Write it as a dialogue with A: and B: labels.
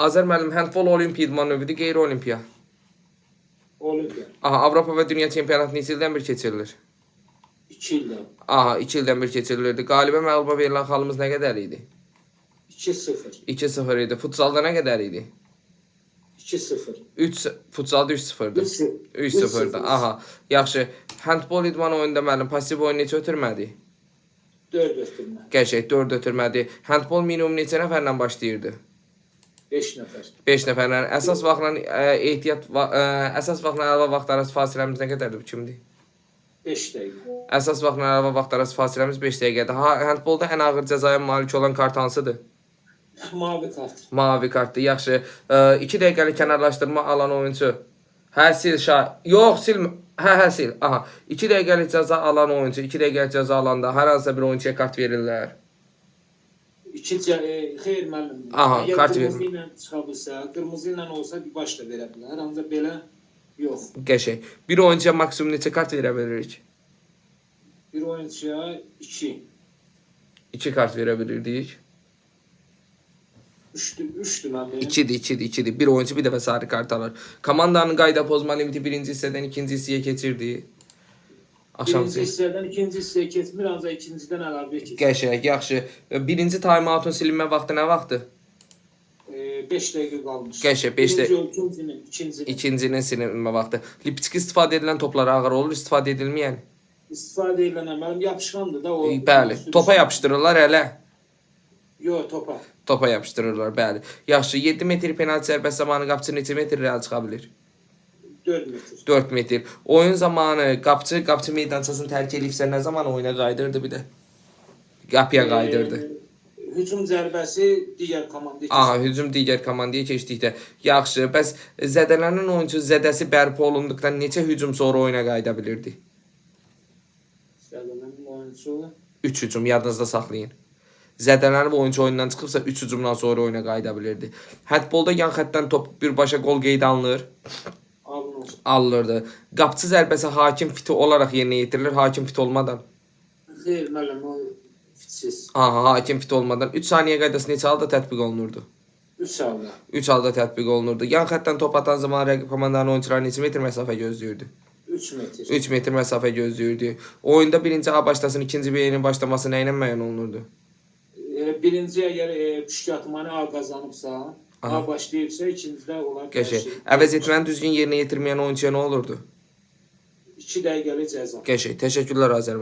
A: Azər müəllim, handbol olimpiya idman növüdür, qeyri-olimpiya.
B: Olimpiya.
A: Aha, Avropa və Dünya çempionatı neçə ildən bir keçirilir?
B: 2 ildən.
A: Aha, 2 ildən bir keçirilirdi. Qalibə məğluba verilən xalımız nə qədər idi?
B: 2-0.
A: 2-0 idi. Futsalda nə qədər idi?
B: 2-0.
A: Futsalda 3-0'dı. 3-0'da. Aha, yaxşı. Handbol idman oyunda müəllim pasiv oyun neçə ötürmədi?
B: 4 ötürmə.
A: Qəşəng 4 ötürmədi. Handbol minimum neçə nəfərlə başlayırdı?
B: 5 nəfər.
A: 5 nəfərlə. Əsas vaxtla əlavə vaxt arası fasiləmiz nə qədərdir bu kimdir?
B: 5 dəqiqə.
A: Əsas vaxtla əlavə vaxt arası fasiləmiz 5 dəqiqədir. Handbolda ən ağır cəzaya malik olan kart hansıdır?
B: Mavi kart.
A: Mavi kartdır. Yaxşı. 2 dəqiqəlik kənarlaşdırma alan oyuncu. Hə, sil yox, sil. Hə, sil. Aha. 2 dəqiqəlik cəza alan oyuncu, 2 dəqiqəlik cəza alanda hər hansısa bir oyuncuya kart verirlər.
B: Xeyr müəllim.
A: Aha, kart verir.
B: Qırmızı ilə çıxa bilsə, qırmızı ilə olsa bir baş da verə bilər. Ancaq belə yox.
A: Qəşəng. Bir oyuncuya maksimum neçə kart verə bilirik?
B: Bir oyuncuya 2.
A: 2 kart verə bilirdik.
B: 3'dü müəllim.
A: 2'dir. Bir oyuncu bir dəfə sarı kart alır. Komandanın qayda pozma limiti birinci hissədən ikinci hissəyə keçirdi.
B: Birinci hissədən ikinci hissəyə keçmir, ancaq ikincidən əlavə keçir.
A: Qəşəng, yaxşı. Birinci time-outun silinmə vaxtı nə vaxtı?
B: 5 dəqiqə qalmış.
A: Qəşəng, 5 dəqiqə.
B: İkincinin.
A: İkincinin silinmə vaxtı. Liptik istifadə edilən toplar ağır olur, istifadə edilməyən?
B: İstifadə edilən mənim yapışqandır da o.
A: Bəli, topa yapışdırırlar hələ.
B: Yox, topa.
A: Topa yapışdırırlar, bəli. Yaxşı, 7 metr penalti zərbəsi zamanı qapçı neçə metr irəli çıxa bilir?
B: 4 metr.
A: 4 metr. Oyun zamanı qapçı meydançasını tərk edibsə nə zaman oyuna qaydırdı bir də? Qapıya qaydırdı.
B: Hücum zərbəsi digər komandaya keçdi.
A: Aha, hücum digər komandaya keçdikdə. Yaxşı, bəs zədələnən oyuncu zədəsi bərpa olunduqda neçə hücum sonra oyuna qayıda bilirdi?
B: Zədələnən oyuncu
A: 3 hücum, yadınızda saxlayın. Zədələnib oyuncu oyundan çıxıbsa 3 hücumdan sonra oyuna qayıda bilirdi. Handbolda yan xəttdən top birbaşa qol qeydə alınır. Alınırdı. Qapçı zərbəsi hakim fiti olaraq yerinə yetirilir, hakim fit olmadan.
B: Xeyr, müəllim, o fitsiz.
A: Aha, hakim fit olmadan 3 saniyə qaydası neçə halda tətbiq olunurdu?
B: 3 halda.
A: 3 halda tətbiq olunurdu. Yan xəttdən top atan zaman rəqib komandanın oyunçuları neçə metr məsafə gözləyirdi?
B: 3 metr.
A: 3 metr məsafə gözləyirdi. Oyunda birinci A başlasın, ikinci B-nin başlaması nə ilə müəyyən olunurdu?
B: Birinci əgər püşkatmanı A qazanıbsa, A başlayıbsa, ikincidə olar.
A: Qəşəng. Əvəz etməni düzgün yerinə yetirməyən oyuncuya nə olurdu?
B: 2 dəqiqəlik cəza.
A: Qəşəng. Təşəkkürlər Azər.